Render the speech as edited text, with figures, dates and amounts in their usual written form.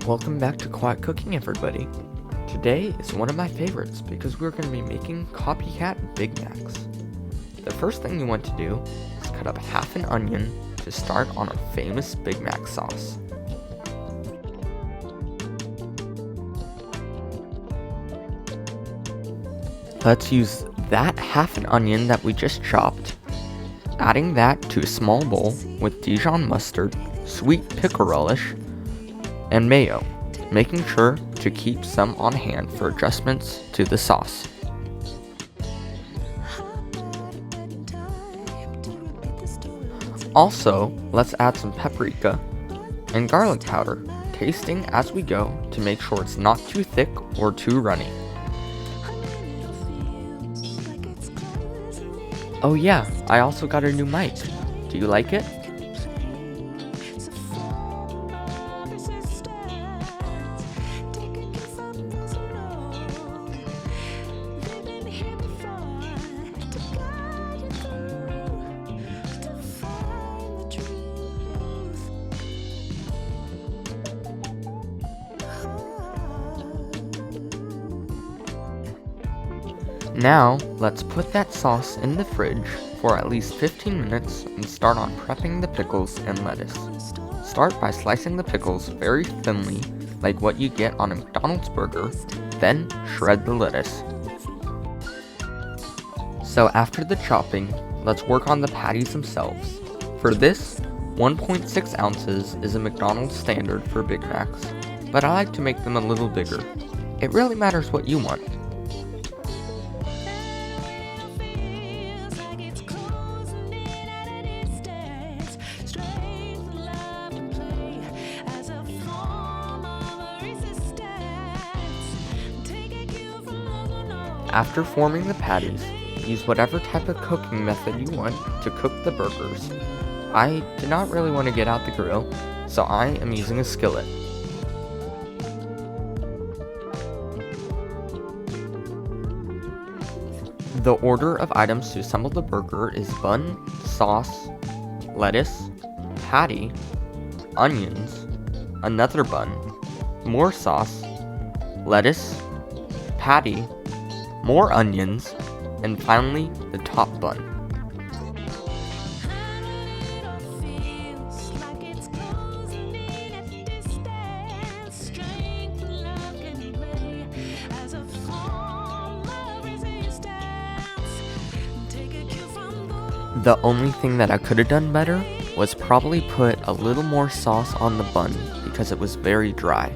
Welcome back to Quiet Cooking, everybody. Today is one of my favorites because we're going to be making Copycat Bigmacs. The first thing you want to do is cut up half an onion to start on our famous Big Mac sauce. Let's use that half an onion that we just chopped, adding that to a small bowl with Dijon Mustard, sweet pickle relish, and mayo, making sure to keep some on hand for adjustments to the sauce. Also, let's add some paprika and garlic powder, tasting as we go to make sure it's not too thick or too runny. Oh yeah, I also got a new mic. Do you like it? Now, let's put that sauce in the fridge for at least 15 minutes and start on prepping the pickles and lettuce. Start by slicing the pickles very thinly, like what you get on a McDonald's burger, then shred the lettuce. So after the chopping, let's work on the patties themselves. For this, 1.6 ounces is a McDonald's standard for Big Macs, but I like to make them a little bigger. It really matters what you want. After forming the patties, use whatever type of cooking method you want to cook the burgers. I did not really want to get out the grill, so I am using a skillet. The order of items to assemble the burger is bun, sauce, lettuce, patty, onions, another bun, more sauce, lettuce, patty, more onions, and finally the top bun. The only thing that I could have done better was probably put a little more sauce on the bun because it was very dry.